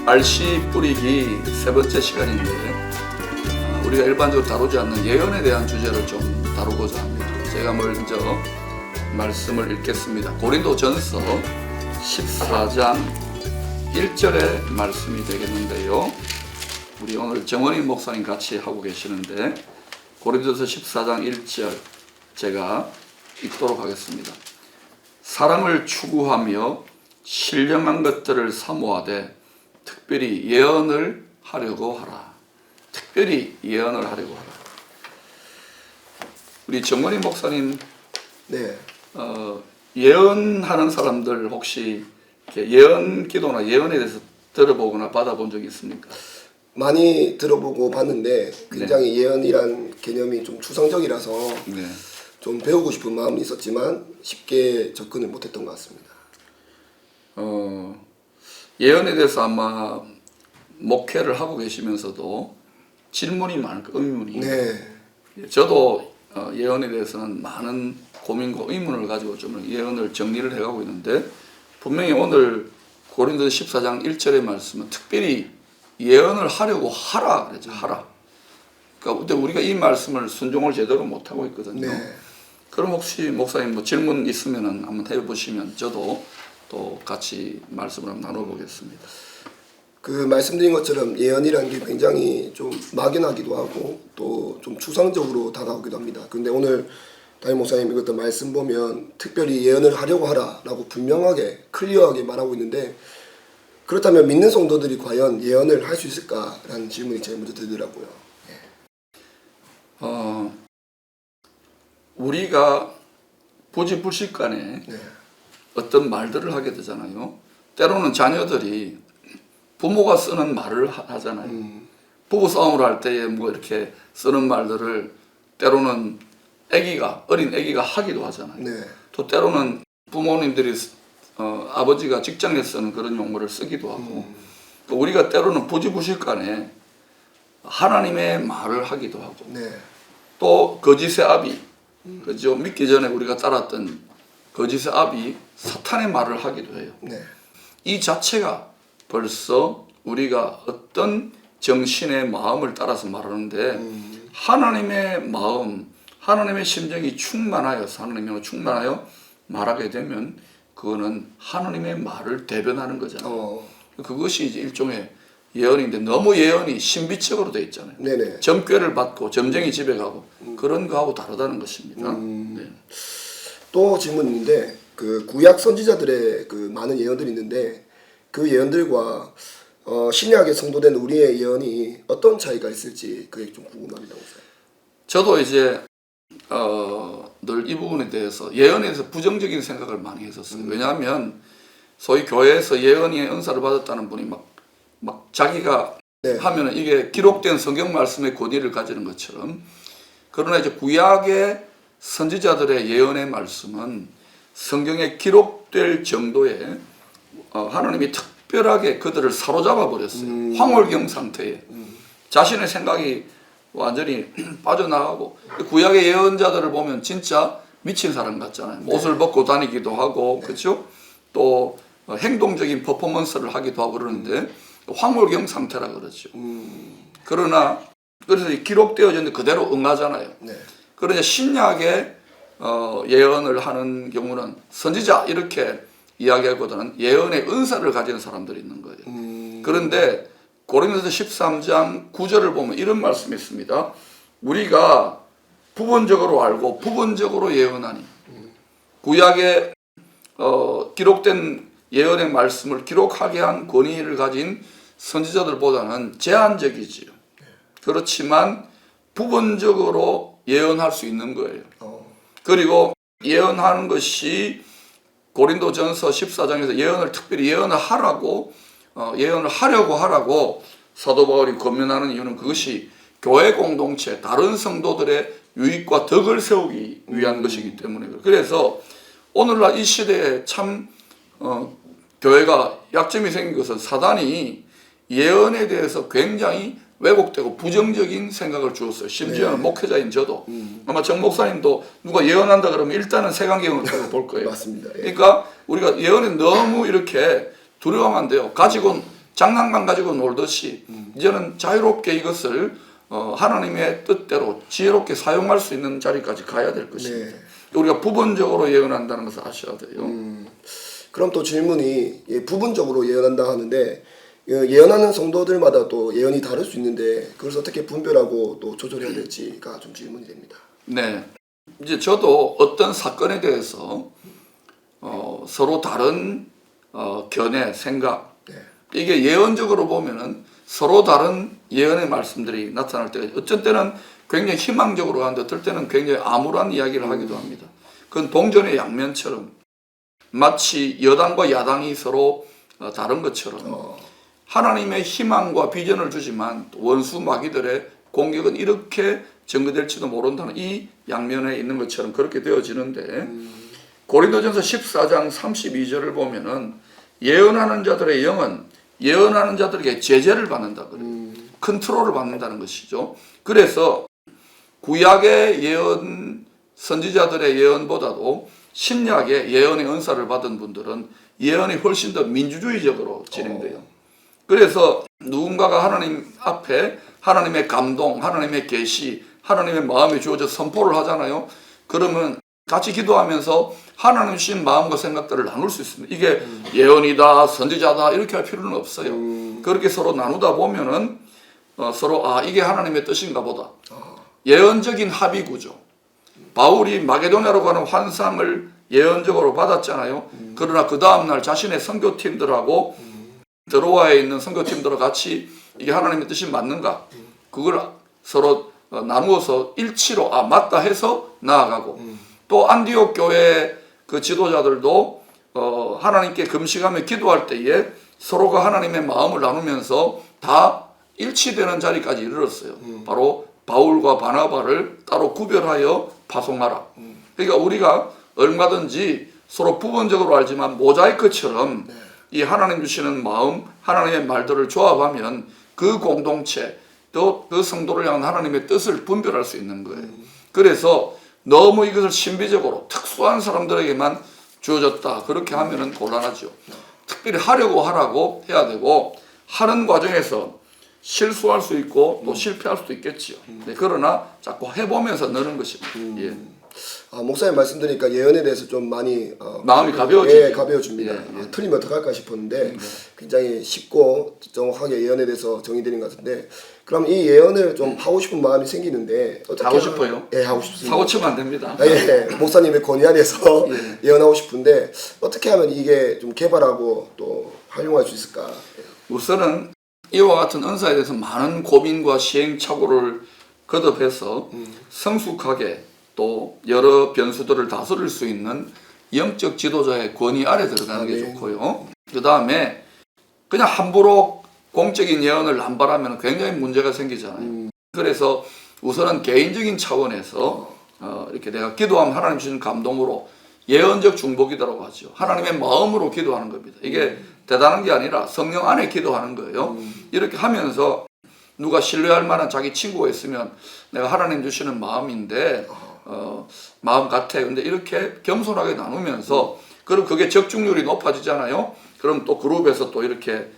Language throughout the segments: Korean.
RC 뿌리기 세 번째 시간인데 우리가 일반적으로 다루지 않는 예언에 대한 주제를 좀 다루고자 합니다. 제가 먼저 말씀을 읽겠습니다. 고린도전서 14장 1절의 말씀이 되겠는데요. 우리 오늘 정원희 목사님 같이 하고 계시는데 고린도전서 14장 1절 제가 읽도록 하겠습니다. 사랑을 추구하며 신령한 것들을 사모하되 특별히 예언을 하려고 하라. 특별히 예언을 하려고 하라. 우리 정원희 목사님, 네. 예언하는 사람들 혹시 예언 기도나 예언에 대해서 들어보거나 받아본 적이 있습니까? 많이 들어보고 봤는데 굉장히 예언이란 개념이 좀 추상적이라서 네. 좀 배우고 싶은 마음이 있었지만 쉽게 접근을 못했던 것 같습니다. 예언에 대해서 아마 목회를 하고 계시면서도 질문이 많을까, 의문이. 네. 저도 예언에 대해서는 많은 고민과 의문을 가지고 좀 예언을 정리를 해가고 있는데 분명히 오늘 고린도서 14장 1절의 말씀은 특별히 예언을 하려고 하라 그랬죠. 하라. 그러니까 근데 우리가 이 말씀을 순종을 제대로 못하고 있거든요. 네. 그럼 혹시 목사님 뭐 질문 있으면은 한번 해보시면 저도 또 같이 말씀을 한번 나눠보겠습니다. 그 말씀드린 것처럼 예언이라는 게 굉장히 좀 막연하기도 하고 또 좀 추상적으로 다가오기도 합니다. 근데 오늘 담임 목사님 읽었던 말씀 보면 특별히 예언을 하려고 하라라고 분명하게 클리어하게 말하고 있는데 그렇다면 믿는 성도들이 과연 예언을 할 수 있을까라는 질문이 제일 먼저 들더라고요. 우리가 부지불식간에 네. 어떤 말들을 하게 되잖아요. 때로는 자녀들이 부모가 쓰는 말을 하잖아요. 부부 싸움을 할 때에 뭐 이렇게 쓰는 말들을 때로는 어린 아기가 하기도 하잖아요. 네. 또 때로는 부모님들이 아버지가 직장에 쓰는 그런 용어를 쓰기도 하고 또 우리가 때로는 부지불식간에 하나님의 말을 하기도 하고 네. 또 거짓의 아비 그죠? 믿기 전에 우리가 따랐던 거짓의 아비 사탄의 말을 하기도 해요. 네. 이 자체가 벌써 우리가 어떤 정신의 마음을 따라서 말하는데 하나님의 마음, 하나님의 심정이 충만하여서 하나님의 충만하여 말하게 되면 그거는 하나님의 말을 대변하는 거잖아요. 그것이 이제 일종의 예언인데 너무 예언이 신비적으로 되어 있잖아요. 네네. 점괘를 받고 점쟁이 집에 가고 그런 거하고 다르다는 것입니다. 네. 또 질문인데 그 구약 선지자들의 그 많은 예언들이 있는데 그 예언들과 신약에 성도된 우리의 예언이 어떤 차이가 있을지 그게 좀 궁금합니다. 저도 이제 늘 이 부분에 대해서 예언에 대해서 부정적인 생각을 많이 했었어요. 왜냐하면 소위 교회에서 예언의 은사를 받았다는 분이 막 자기가 네. 하면은 이게 기록된 성경 말씀의 권위를 가지는 것처럼 그러나 이제 구약의 선지자들의 예언의 말씀은 성경에 기록될 정도의 하나님이 특별하게 그들을 사로잡아 버렸어요. 황홀경 상태에 자신의 생각이 완전히 빠져나가고 구약의 예언자들을 보면 진짜 미친 사람 같잖아요. 옷을 벗고 다니기도 하고 그렇죠? 또 행동적인 퍼포먼스를 하기도 하고 그러는데 황홀경 상태라 그러죠. 그러나 그래서 기록되어졌는데 그대로 응하잖아요. 네. 그러나 신약의 예언을 하는 경우는 선지자 이렇게 이야기하기보다는 예언의 은사를 가진 사람들이 있는 거예요. 그런데 고린도서 13장 9절을 보면 이런 말씀이 있습니다. 우리가 부분적으로 알고 부분적으로 예언하니 구약에 기록된 예언의 말씀을 기록하게 한 권위를 가진 선지자들보다는 제한적이지요. 그렇지만 부분적으로 예언할 수 있는 거예요. 그리고 예언하는 것이 고린도전서 14장에서 예언을 특별히 예언을 하라고 예언을 하려고 하라고 사도 바울이 권면하는 이유는 그것이 교회 공동체 다른 성도들의 유익과 덕을 세우기 위한 것이기 때문에 그래서 오늘날 이 시대에 참 교회가 약점이 생긴 것은 사단이 예언에 대해서 굉장히 왜곡되고 부정적인 생각을 주었어요. 심지어는 목회자인 저도 아마 정 목사님도 누가 예언한다 그러면 일단은 색안경을 켜고 볼 거예요. 맞습니다. 예. 그러니까 우리가 예언에 너무 이렇게 두려워하면 안 돼요. 가지고 장난감 가지고 놀듯이 이제는 자유롭게 이것을 하나님의 뜻대로 지혜롭게 사용할 수 있는 자리까지 가야 될 것입니다. 네. 우리가 부분적으로 예언한다는 것을 아셔야 돼요. 그럼 또 질문이 부분적으로 예언한다 하는데 예언하는 성도들마다 또 예언이 다를 수 있는데 그것을 어떻게 분별하고 또 조절해야 될지가 좀 질문이 됩니다. 네. 이제 저도 어떤 사건에 대해서 서로 다른 견해, 생각 네. 이게 예언적으로 보면은 서로 다른 예언의 말씀들이 나타날 때가 어쩔 때는 굉장히 희망적으로 하는데 어떨 때는 굉장히 암울한 이야기를 하기도 합니다. 그건 동전의 양면처럼 마치 여당과 야당이 서로 다른 것처럼 하나님의 희망과 비전을 주지만 원수 마귀들의 공격은 이렇게 전개될지도 모른다는 이 양면에 있는 것처럼 그렇게 되어지는데 고린도전서 14장 32절을 보면은 예언하는 자들의 영은 예언하는 자들에게 제재를 받는다 그래요. 컨트롤을 받는다는 것이죠. 그래서 구약의 예언 선지자들의 예언보다도 신약의 예언의 은사를 받은 분들은 예언이 훨씬 더 민주주의적으로 진행돼요. 그래서 누군가가 하나님 앞에 하나님의 감동, 하나님의 계시, 하나님의 마음이 주어져 선포를 하잖아요. 그러면 같이 기도하면서 하나님 주신 마음과 생각들을 나눌 수 있습니다. 이게 예언이다, 선지자다 이렇게 할 필요는 없어요. 그렇게 서로 나누다 보면은 서로 이게 하나님의 뜻인가 보다. 예언적인 합의 구조. 바울이 마게도냐로 가는 환상을 예언적으로 받았잖아요. 그러나 그 다음날 자신의 선교팀들하고 드로아에 있는 선교팀들과 같이 이게 하나님의 뜻이 맞는가? 그걸 서로 나누어서 일치로 맞다 해서 나아가고 또 안디옥 교회 그 지도자들도 하나님께 금식하며 기도할 때에 서로가 하나님의 마음을 나누면서 다 일치되는 자리까지 이르렀어요. 바로 바울과 바나바를 따로 구별하여 파송하라. 그러니까 우리가 얼마든지 서로 부분적으로 알지만 모자이크처럼 이 하나님 주시는 마음, 하나님의 말들을 조합하면 그 공동체, 또 그 성도를 향한 하나님의 뜻을 분별할 수 있는 거예요. 그래서 너무 이것을 신비적으로 특수한 사람들에게만 주어졌다. 그렇게 하면은 곤란하죠. 특별히 하라고 해야 되고 하는 과정에서 실수할 수 있고 또 실패할 수도 있겠지요. 네, 그러나 자꾸 해보면서 느는 것입니다. 예. 목사님 말씀 드리니까 예언에 대해서 좀 많이 마음이 가벼워지죠. 예, 가벼워집니다. 예. 틀리면 어떡할까 싶었는데 굉장히 쉽고 정확하게 예언에 대해서 정의되는 것 같은데 그럼 이 예언을 좀 하고 싶은 마음이 생기는데 어떻게 하고 싶어요? 예, 하고 싶습니다. 사고 치면 안 됩니다. 예, 목사님의 권위 안에서 예언하고 싶은데 어떻게 하면 이게 좀 개발하고 또 활용할 수 있을까? 우선은 이와 같은 은사에 대해서 많은 고민과 시행착오를 거듭해서 성숙하게 또 여러 변수들을 다스릴 수 있는 영적 지도자의 권위 아래 들어가는 게 좋고요. 그 다음에 그냥 함부로 공적인 예언을 남발하면 굉장히 문제가 생기잖아요. 그래서 우선은 개인적인 차원에서 이렇게 내가 기도하면 하나님 주시는 감동으로 예언적 중복이라고 하죠. 하나님의 마음으로 기도하는 겁니다. 이게 대단한 게 아니라 성령 안에 기도하는 거예요. 이렇게 하면서 누가 신뢰할 만한 자기 친구가 있으면 내가 하나님 주시는 마음인데 마음 같아. 근데 이렇게 겸손하게 나누면서 그럼 그게 적중률이 높아지잖아요. 그럼 또 그룹에서 또 이렇게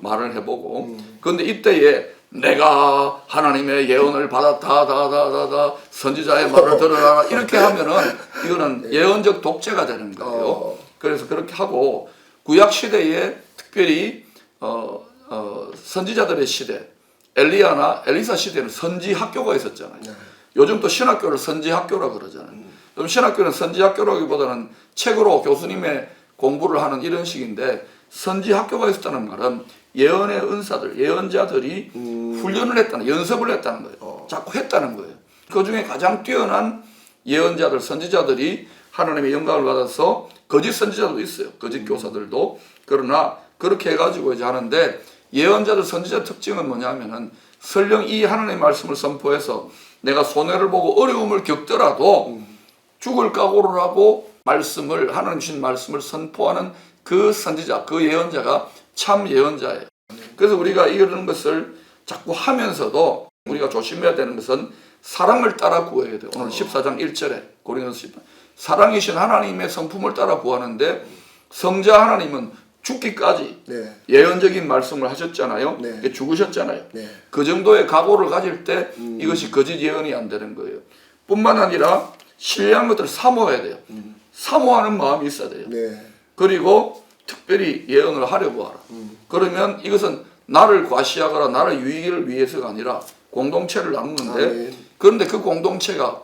말을 해보고 그런데 이때에 내가 하나님의 예언을 받았다 선지자의 말을 들어라 이렇게 하면은 이거는 예언적 독재가 되는 거예요. 그래서 그렇게 하고 구약 시대에 특별히 선지자들의 시대 엘리야나 엘리사 시대는 선지 학교가 있었잖아요. 요즘 또 신학교를 선지 학교라고 그러잖아요. 요즘 신학교는 선지 학교라기보다는 책으로 교수님의 공부를 하는 이런 식인데 선지 학교가 있었다는 말은 예언의 은사들, 예언자들이 훈련을 했다는, 연습을 했다는 거예요. 자꾸 했다는 거예요. 그 중에 가장 뛰어난 예언자들, 선지자들이 하나님의 영광을 받아서 거짓 선지자도 있어요. 거짓 교사들도. 그러나 그렇게 해가지고 이제 하는데 예언자들, 선지자 특징은 뭐냐면은 설령 이 하나님의 말씀을 선포해서 내가 손해를 보고 어려움을 겪더라도 죽을 각오를 하고 말씀을, 하나님 주신 말씀을 선포하는 그 선지자, 그 예언자가 참 예언자예요. 그래서 우리가 이런 것을 자꾸 하면서도 우리가 조심해야 되는 것은 사랑을 따라 구해야 돼요. 오늘 14장 1절에 고린도서 10장 사랑이신 하나님의 성품을 따라 구하는데 성자 하나님은 죽기까지 네. 예언적인 말씀을 하셨잖아요. 네. 죽으셨잖아요. 네. 그 정도의 각오를 가질 때 이것이 거짓 예언이 안 되는 거예요. 뿐만 아니라 신뢰한 것들을 사모해야 돼요. 사모하는 마음이 있어야 돼요. 네. 그리고 특별히 예언을 하려고 하라. 그러면 이것은 나를 과시하거나 나를 유익을 위해서가 아니라 공동체를 나누는데 아멘. 그런데 그 공동체가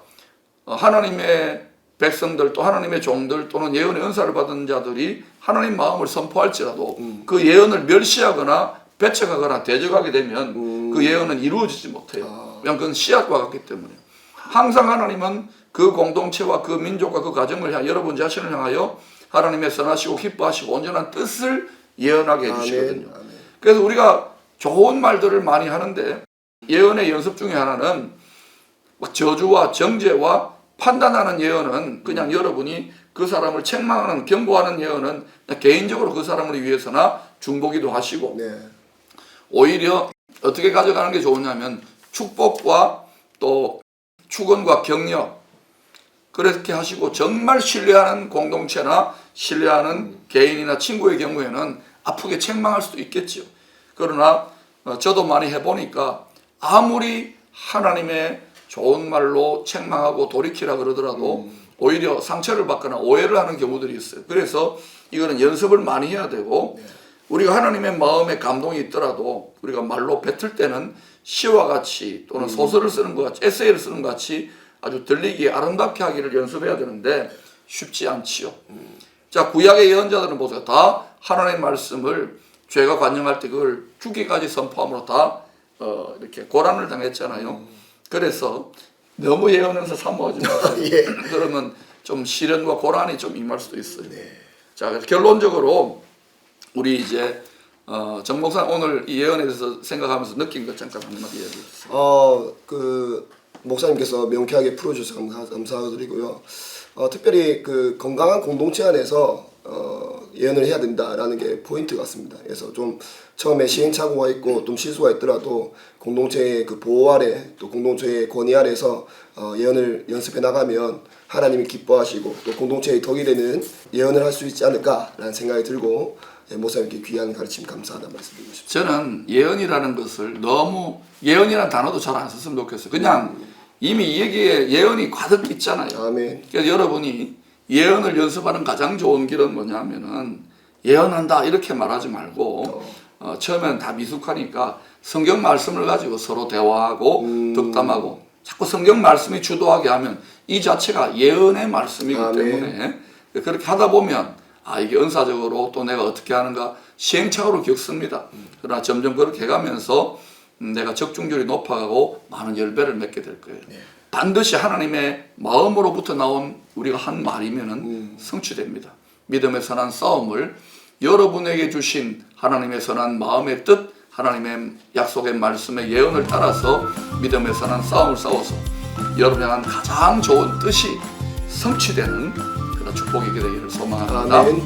하나님의 백성들 또 하나님의 종들 또는 예언의 은사를 받은 자들이 하나님 마음을 선포할지라도 그 예언을 멸시하거나 배척하거나 대적하게 되면 그 예언은 이루어지지 못해요. 왜냐하면 그건 씨앗과 같기 때문에. 항상 하나님은 그 공동체와 그 민족과 그 가정을 향해 여러분 자신을 향하여 하나님의 선하시고 기뻐하시고 온전한 뜻을 예언하게 해주시거든요. 아멘. 그래서 우리가 좋은 말들을 많이 하는데 예언의 연습 중에 하나는 저주와 정죄와 판단하는 예언은 그냥 여러분이 그 사람을 책망하는 경고하는 예언은 개인적으로 그 사람을 위해서나 중보기도 하시고 네. 오히려 어떻게 가져가는 게 좋으냐면 축복과 또 축원과 격려 그렇게 하시고 정말 신뢰하는 공동체나 신뢰하는 개인이나 친구의 경우에는 아프게 책망할 수도 있겠죠. 그러나 저도 많이 해보니까 아무리 하나님의 좋은 말로 책망하고 돌이키라 그러더라도 오히려 상처를 받거나 오해를 하는 경우들이 있어요. 그래서 이거는 연습을 많이 해야 되고 우리가 하나님의 마음에 감동이 있더라도 우리가 말로 뱉을 때는 시와 같이 또는 소설을 쓰는 것 같이 에세이를 쓰는 것 같이 아주 들리기에 아름답게 하기를 연습해야 되는데 쉽지 않지요. 자, 구약의 예언자들은 보세요. 다 하나님의 말씀을 죄가 관영할 때 그걸 죽기까지 선포함으로 다 이렇게 고난을 당했잖아요. 그래서 너무 예언해서 사모하지 마세요. 예. 그러면 좀 시련과 고난이 좀 임할 수도 있어요. 자, 그래서 결론적으로 우리 이제 정 목사 오늘 이 예언에 대해서 생각하면서 느낀 것 잠깐 한마디 얘기해 주세요. 그 목사님께서 명쾌하게 풀어주셔서 감사드리고요. 특별히 그 건강한 공동체 안에서 예언을 해야 된다라는 게 포인트 같습니다. 그래서 좀 처음에 시행착오가 있고 좀 실수가 있더라도 공동체의 그 보호 아래 또 공동체의 권위 아래서 예언을 연습해 나가면 하나님이 기뻐하시고 또 공동체의 덕이 되는 예언을 할 수 있지 않을까라는 생각이 들고 목사님께 귀한 가르침 감사하다 말씀드리고 싶습니다. 저는 예언이라는 것을 너무 예언이라는 단어도 잘 안 썼으면 좋겠어요. 그냥 이미 이 얘기에 예언이 가득 있잖아요. 아멘. 그래서 여러분이 예언을 연습하는 가장 좋은 길은 뭐냐면은 예언한다 이렇게 말하지 말고 처음에는 다 미숙하니까 성경 말씀을 가지고 서로 대화하고 덕담하고 자꾸 성경 말씀이 주도하게 하면 이 자체가 예언의 말씀이기 때문에 그렇게 하다 보면 이게 은사적으로 또 내가 어떻게 하는가 시행착오를 겪습니다. 그러나 점점 그렇게 해가면서 내가 적중률이 높아가고 많은 열배를 맺게 될 거예요. 반드시 하나님의 마음으로부터 나온 우리가 한 말이면은 성취됩니다. 믿음의 선한 싸움을 여러분에게 주신 하나님의 선한 마음의 뜻, 하나님의 약속의 말씀의 예언을 따라서 믿음의 선한 싸움을 싸워서 여러분이 향한 가장 좋은 뜻이 성취되는 그런 축복이 되기를 소망합니다. 아멘.